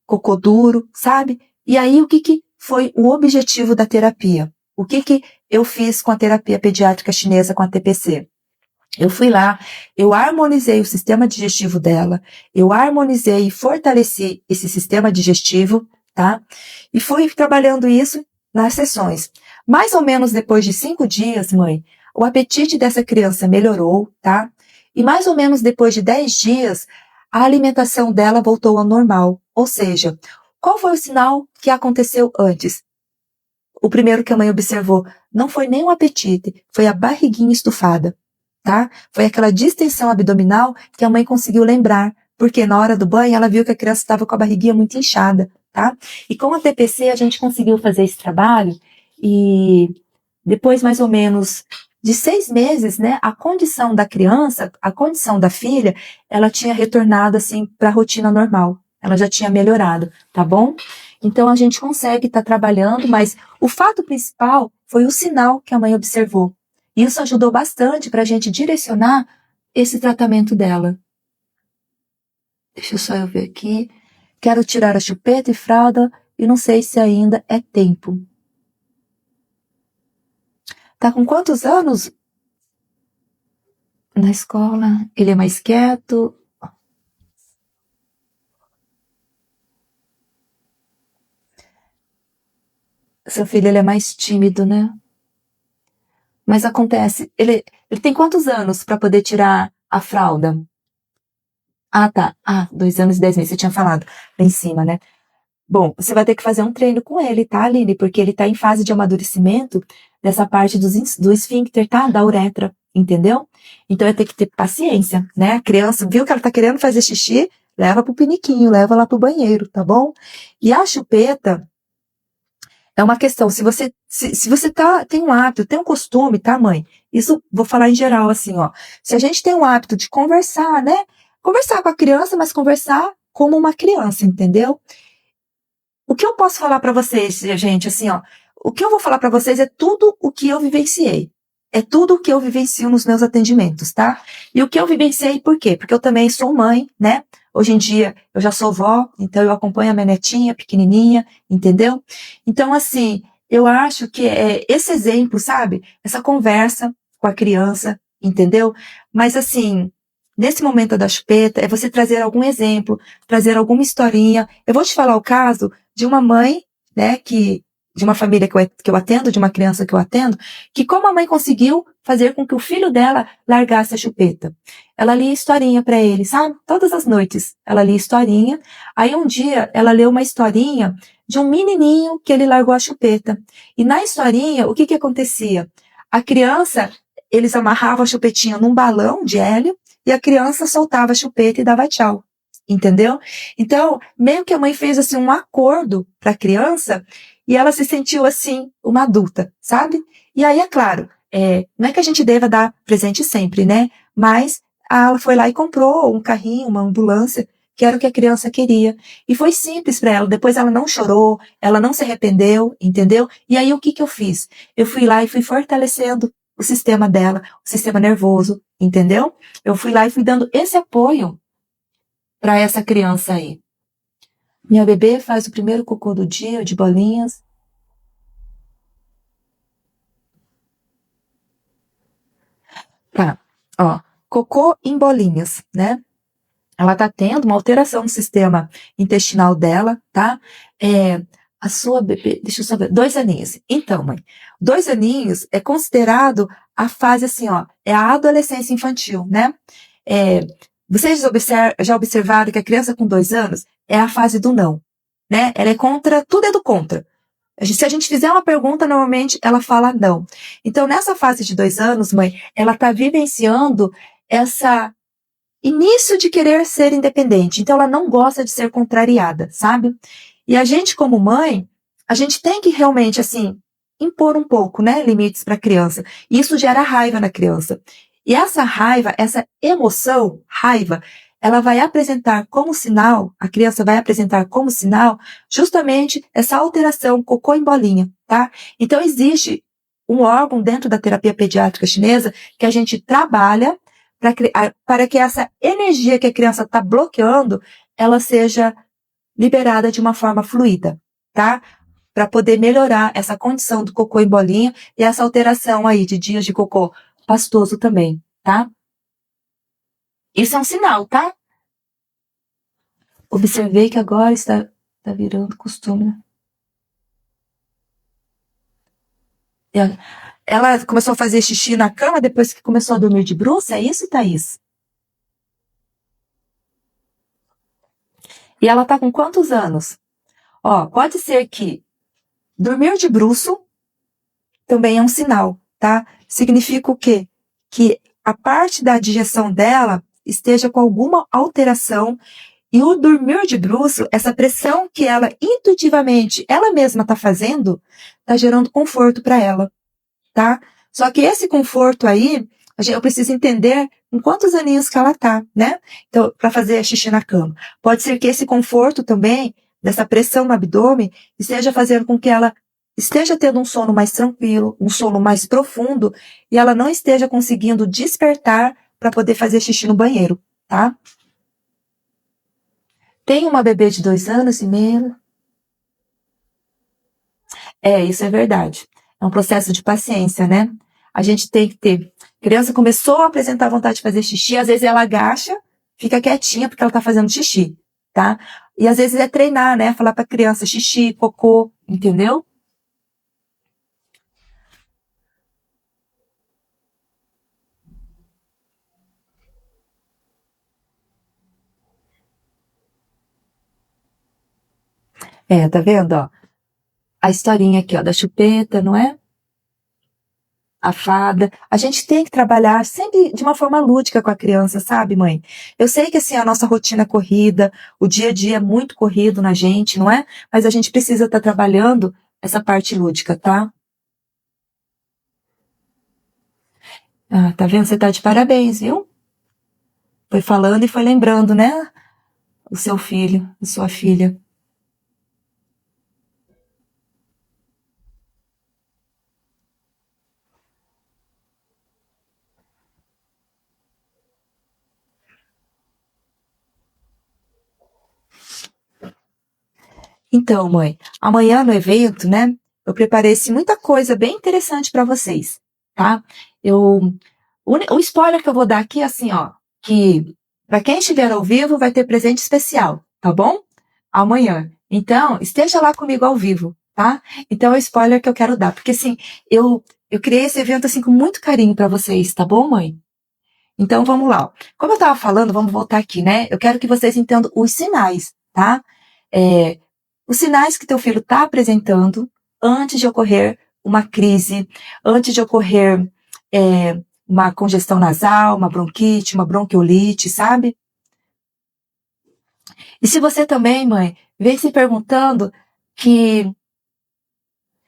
cocô duro, sabe? E aí, o que que foi o objetivo da terapia? O que que eu fiz com a terapia pediátrica chinesa com a TPC? Eu fui lá, eu harmonizei o sistema digestivo dela, eu harmonizei e fortaleci esse sistema digestivo, tá? E fui trabalhando isso nas sessões. Mais ou menos depois de 5 dias, mãe, o apetite dessa criança melhorou, tá? E mais ou menos depois de 10 dias, a alimentação dela voltou ao normal. Ou seja, qual foi o sinal que aconteceu antes? O primeiro que a mãe observou não foi nem o apetite, foi a barriguinha estufada. Tá? Foi aquela distensão abdominal que a mãe conseguiu lembrar, porque na hora do banho ela viu que a criança estava com a barriguinha muito inchada, tá? E com a TPC a gente conseguiu fazer esse trabalho e depois mais ou menos de 6 meses, né, a condição da criança, a condição da filha, ela tinha retornado assim para a rotina normal. Ela já tinha melhorado, tá bom? Então a gente consegue estar trabalhando, mas o fato principal foi o sinal que a mãe observou. Isso ajudou bastante para a gente direcionar esse tratamento dela. Deixa eu só eu ver aqui. Quero tirar a chupeta e fralda e não sei se ainda é tempo. Tá com quantos anos? Na escola, ele é mais quieto. Seu filho, ele é mais tímido, né? Mas acontece, ele tem quantos anos para poder tirar a fralda? Ah, tá. 2 anos e 10 meses, você tinha falado lá em cima, né? Bom, você vai ter que fazer um treino com ele, tá, Aline? Porque ele tá em fase de amadurecimento dessa parte do esfíncter, tá? Da uretra, entendeu? Então vai ter que ter paciência, né? A criança viu que ela tá querendo fazer xixi, leva pro piniquinho, leva lá pro banheiro, tá bom? E a chupeta é uma questão, se você tem um hábito, tem um costume, tá, mãe? Isso, vou falar em geral, assim, ó. Se a gente tem um hábito de conversar, né? Conversar com a criança, mas conversar como uma criança, entendeu? O que eu posso falar para vocês, gente, assim, ó, o que eu vou falar para vocês é tudo o que eu vivenciei. É tudo o que eu vivencio nos meus atendimentos, tá? E o que eu vivenciei, por quê? Porque eu também sou mãe, né? Hoje em dia eu já sou vó, então eu acompanho a minha netinha pequenininha, entendeu? Então, assim, eu acho que é esse exemplo, sabe? Essa conversa com a criança, entendeu? Mas, assim, nesse momento da chupeta, é você trazer algum exemplo, trazer alguma historinha. Eu vou te falar o caso de uma mãe, né, de uma família que eu atendo, de uma criança que eu atendo, que como a mãe conseguiu fazer com que o filho dela largasse a chupeta. Ela lia historinha para ele, sabe? Todas as noites ela lia historinha. Aí um dia ela leu uma historinha de um menininho que ele largou a chupeta. E na historinha, o que que acontecia? A criança, eles amarravam a chupetinha num balão de hélio e a criança soltava a chupeta e dava tchau. Entendeu? Então, meio que a mãe fez assim um acordo para a criança e ela se sentiu assim uma adulta, sabe? E aí, é claro, não é que a gente deva dar presente sempre, né? Mas ela foi lá e comprou um carrinho, uma ambulância, que era o que a criança queria. E foi simples para ela. Depois ela não chorou, ela não se arrependeu, entendeu? E aí o que que eu fiz? Eu fui lá e fui fortalecendo o sistema dela, o sistema nervoso, entendeu? Eu fui lá e fui dando esse apoio para essa criança aí. Minha bebê faz o primeiro cocô do dia, de bolinhas. Tá, ó, cocô em bolinhas, né? Ela tá tendo uma alteração no sistema intestinal dela, tá? A sua bebê, deixa eu só ver, 2 aninhos. Então, mãe, 2 aninhos é considerado a fase assim, ó, é a adolescência infantil, né? É, vocês já observaram que a criança com 2 anos é a fase do não, né? Ela é contra, tudo é do contra. Se a gente fizer uma pergunta, normalmente ela fala não. Então, nessa fase de 2 anos, mãe, ela está vivenciando essa início de querer ser independente. Então, ela não gosta de ser contrariada, sabe? E a gente, como mãe, a gente tem que realmente, assim, impor um pouco, né, limites para a criança. Isso gera raiva na criança. E essa raiva, essa emoção, raiva, ela vai apresentar como sinal, a criança vai apresentar como sinal, justamente essa alteração, cocô em bolinha, tá? Então, existe um órgão dentro da terapia pediátrica chinesa que a gente trabalha para que essa energia que a criança está bloqueando, ela seja liberada de uma forma fluida, tá? Para poder melhorar essa condição do cocô em bolinha e essa alteração aí de dias de cocô pastoso também, tá? Isso é um sinal, tá? Observei que agora está virando costume, né? Ela começou a fazer xixi na cama depois que começou a dormir de bruços, é isso, Thaís? E ela tá com quantos anos? Ó, pode ser que dormir de bruço também é um sinal, tá? Significa o quê? Que a parte da digestão dela esteja com alguma alteração e o dormir de bruço, essa pressão que ela intuitivamente, ela mesma está fazendo, está gerando conforto para ela, tá? Só que esse conforto aí, eu preciso entender em quantos aninhos que ela tá, né? Então, para fazer xixi na cama. Pode ser que esse conforto também, dessa pressão no abdômen, esteja fazendo com que ela esteja tendo um sono mais tranquilo, um sono mais profundo, e ela não esteja conseguindo despertar para poder fazer xixi no banheiro, tá? Tem uma bebê de 2 anos e meio. Isso é verdade. É um processo de paciência, né? A gente tem que ter. A criança começou a apresentar vontade de fazer xixi, às vezes ela agacha, fica quietinha porque ela tá fazendo xixi, tá? E às vezes é treinar, né? Falar pra criança xixi, cocô, entendeu? Tá vendo, ó? A historinha aqui, ó, da chupeta, não é? A fada. A gente tem que trabalhar sempre de uma forma lúdica com a criança, sabe, mãe? Eu sei que assim a nossa rotina é corrida, o dia a dia é muito corrido na gente, não é? Mas a gente precisa estar trabalhando essa parte lúdica, tá? Ah, tá vendo? Você tá de parabéns, viu? Foi falando e foi lembrando, né? O seu filho, a sua filha. Então, mãe, amanhã no evento, né? Eu preparei muita coisa bem interessante para vocês, tá? O spoiler que eu vou dar aqui é assim, ó, que para quem estiver ao vivo vai ter presente especial, tá bom? Amanhã. Então, esteja lá comigo ao vivo, tá? Então é o spoiler que eu quero dar, porque assim, eu criei esse evento assim com muito carinho para vocês, tá bom, mãe? Então vamos lá. Ó. Como eu estava falando, vamos voltar aqui, né? Eu quero que vocês entendam os sinais, tá? É, os sinais que teu filho está apresentando antes de ocorrer uma crise, antes de ocorrer uma congestão nasal, uma bronquite, uma bronquiolite, sabe? E se você também, mãe, vem se perguntando que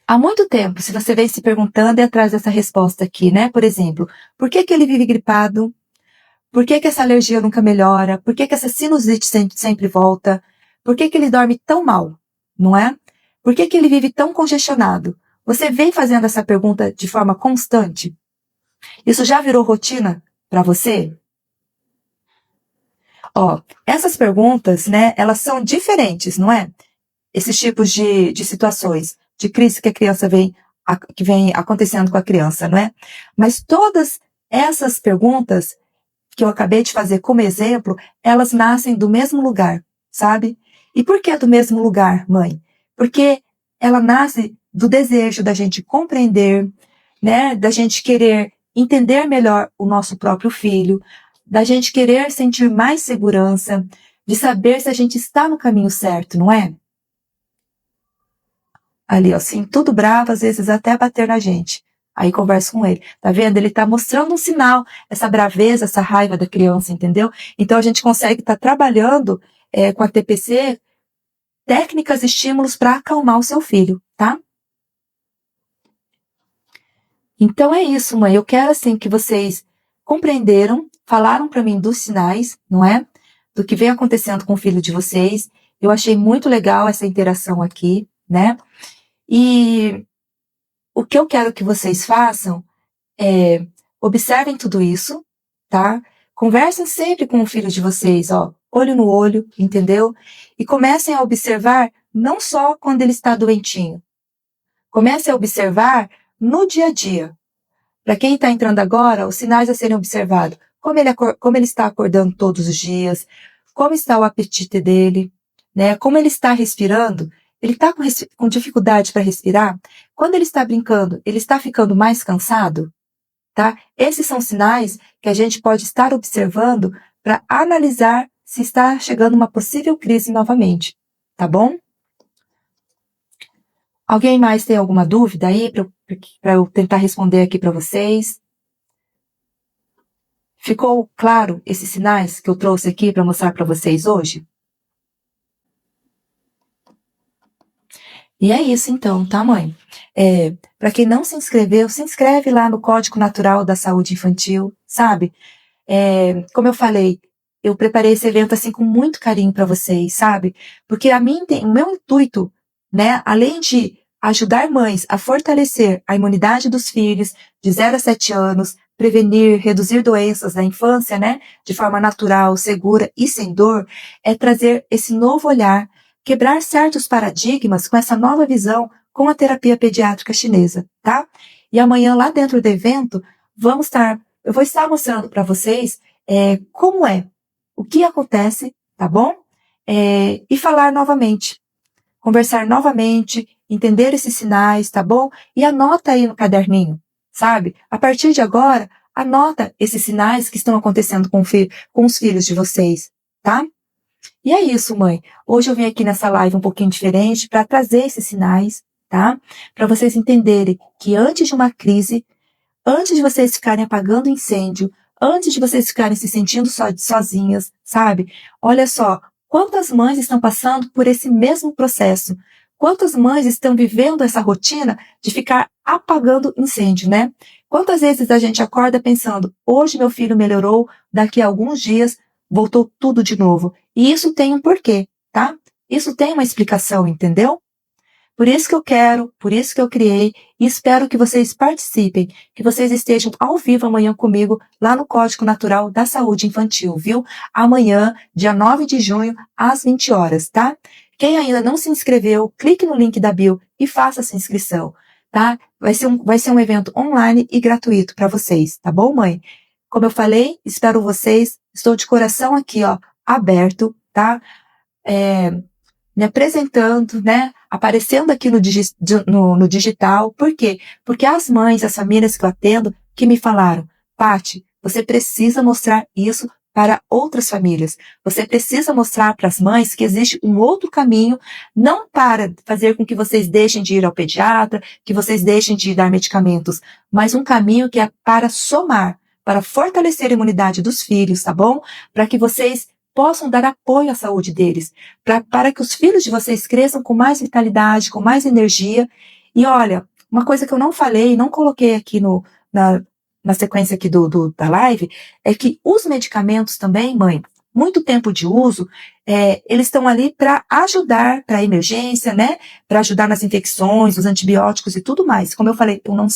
há muito tempo, se você vem se perguntando e atrás dessa resposta aqui, né? Por exemplo, por que que ele vive gripado? Por que que essa alergia nunca melhora? Por que que essa sinusite sempre volta? Por que que ele dorme tão mal? Não é? Por que que ele vive tão congestionado? Você vem fazendo essa pergunta de forma constante? Isso já virou rotina para você? Ó, essas perguntas, né, elas são diferentes, não é? Esses tipos de situações, de crise que a criança que vem acontecendo com a criança, não é? Mas todas essas perguntas que eu acabei de fazer como exemplo, elas nascem do mesmo lugar, sabe? E por que do mesmo lugar, mãe? Porque ela nasce do desejo da gente compreender, né? Da gente querer entender melhor o nosso próprio filho, da gente querer sentir mais segurança, de saber se a gente está no caminho certo, não é? Ali, ó, assim, tudo bravo, às vezes até bater na gente. Aí converso com ele. Tá vendo? Ele tá mostrando um sinal, essa braveza, essa raiva da criança, entendeu? Então a gente consegue estar trabalhando com a TPC técnicas e estímulos para acalmar o seu filho, tá? Então é isso, mãe. Eu quero, assim, que vocês compreenderam, falaram para mim dos sinais, não é? Do que vem acontecendo com o filho de vocês. Eu achei muito legal essa interação aqui, né? E o que eu quero que vocês façam é observem tudo isso, tá? Conversem sempre com o filho de vocês, ó, olho no olho, entendeu? E comecem a observar não só quando ele está doentinho. Comecem a observar no dia a dia. Para quem está entrando agora, os sinais a serem observados. Como ele está acordando todos os dias, como está o apetite dele, né? Como ele está respirando. Ele está com dificuldade para respirar? Quando ele está brincando, ele está ficando mais cansado? Tá? Esses são sinais que a gente pode estar observando para analisar se está chegando uma possível crise novamente. Tá bom? Alguém mais tem alguma dúvida aí para eu tentar responder aqui para vocês? Ficou claro esses sinais que eu trouxe aqui para mostrar para vocês hoje? E é isso então, tá, mãe? Para quem não se inscreveu, se inscreve lá no Código Natural da Saúde Infantil, sabe? Como eu falei, eu preparei esse evento assim com muito carinho para vocês, sabe? Porque o meu intuito, né, além de ajudar mães a fortalecer a imunidade dos filhos de 0 a 7 anos, prevenir, reduzir doenças na infância, né, de forma natural, segura e sem dor, é trazer esse novo olhar, quebrar certos paradigmas com essa nova visão com a terapia pediátrica chinesa, tá? E amanhã lá dentro do evento, eu vou estar mostrando para vocês como o que acontece, tá bom? E falar novamente, conversar novamente, entender esses sinais, tá bom? E anota aí no caderninho, sabe? A partir de agora, anota esses sinais que estão acontecendo com os filhos de vocês, tá? E é isso, mãe. Hoje eu vim aqui nessa live um pouquinho diferente para trazer esses sinais, tá? Para vocês entenderem que antes de uma crise, antes de vocês ficarem apagando incêndio, antes de vocês ficarem se sentindo sozinhas, sabe? Olha só, quantas mães estão passando por esse mesmo processo? Quantas mães estão vivendo essa rotina de ficar apagando incêndio, né? Quantas vezes a gente acorda pensando, hoje meu filho melhorou, daqui a alguns dias voltou tudo de novo. E isso tem um porquê, tá? Isso tem uma explicação, entendeu? Por isso que eu quero, por isso que eu criei, e espero que vocês participem, que vocês estejam ao vivo amanhã comigo, lá no Código Natural da Saúde Infantil, viu? Amanhã, dia 9 de junho, às 20 horas, tá? Quem ainda não se inscreveu, clique no link da bio e faça essa inscrição, tá? Vai ser um evento online e gratuito para vocês, tá bom, mãe? Como eu falei, espero vocês, estou de coração aqui, ó, aberto, tá? Me apresentando, né? Aparecendo aqui no digital. Por quê? Porque as mães, as famílias que eu atendo, que me falaram, Paty, você precisa mostrar isso para outras famílias. Você precisa mostrar para as mães que existe um outro caminho, não para fazer com que vocês deixem de ir ao pediatra, que vocês deixem de dar medicamentos, mas um caminho que é para somar, para fortalecer a imunidade dos filhos, tá bom? Para que vocês possam dar apoio à saúde deles, para que os filhos de vocês cresçam com mais vitalidade, com mais energia. E olha, uma coisa que eu não falei, não coloquei aqui na sequência aqui da live, é que os medicamentos também, mãe, muito tempo de uso, eles estão ali para ajudar para a emergência, né? Para ajudar nas infecções, os antibióticos e tudo mais. Como eu falei, eu não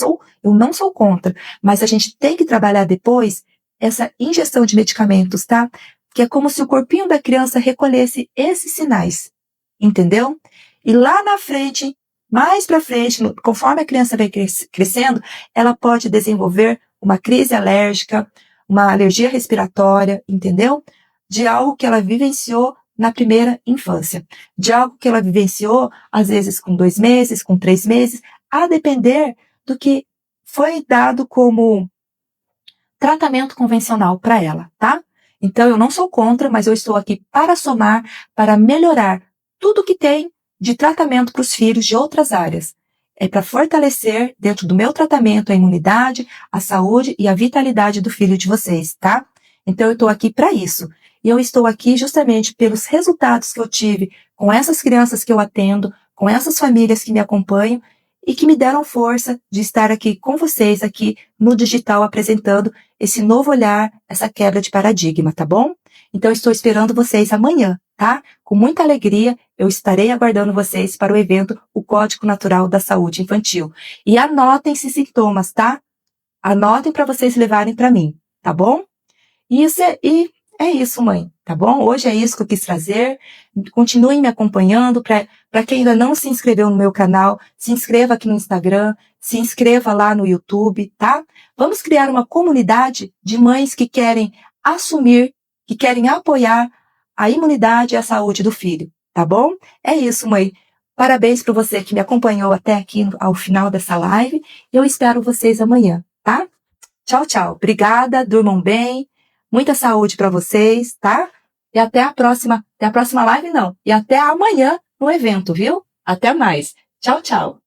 sou contra, mas a gente tem que trabalhar depois essa ingestão de medicamentos, tá? que é como se o corpinho da criança recolhesse esses sinais, entendeu? E lá na frente, mais para frente, conforme a criança vai crescendo, ela pode desenvolver uma crise alérgica, uma alergia respiratória, entendeu? De algo que ela vivenciou na primeira infância, de algo que ela vivenciou, às vezes com 2 meses, com 3 meses, a depender do que foi dado como tratamento convencional para ela, tá? Então, eu não sou contra, mas eu estou aqui para somar, para melhorar tudo que tem de tratamento para os filhos de outras áreas. É para fortalecer, dentro do meu tratamento, a imunidade, a saúde e a vitalidade do filho de vocês, tá? Então, eu estou aqui para isso. E eu estou aqui justamente pelos resultados que eu tive com essas crianças que eu atendo, com essas famílias que me acompanham e que me deram força de estar aqui com vocês, aqui no digital, apresentando esse novo olhar, essa quebra de paradigma, tá bom? Então, estou esperando vocês amanhã, tá? Com muita alegria, eu estarei aguardando vocês para o evento O Código Natural da Saúde Infantil. E anotem esses sintomas, tá? Anotem para vocês levarem para mim, tá bom? E é isso, mãe, tá bom? Hoje é isso que eu quis trazer. Continuem me acompanhando. Para quem ainda não se inscreveu no meu canal, se inscreva aqui no Instagram, se inscreva lá no YouTube, tá? Vamos criar uma comunidade de mães que querem assumir, que querem apoiar a imunidade e a saúde do filho, tá bom? É isso, mãe. Parabéns para você que me acompanhou até aqui ao final dessa live. Eu espero vocês amanhã, tá? Tchau, tchau. Obrigada, durmam bem. Muita saúde para vocês, tá? E até a próxima live não. E até amanhã no evento, viu? Até mais. Tchau, tchau.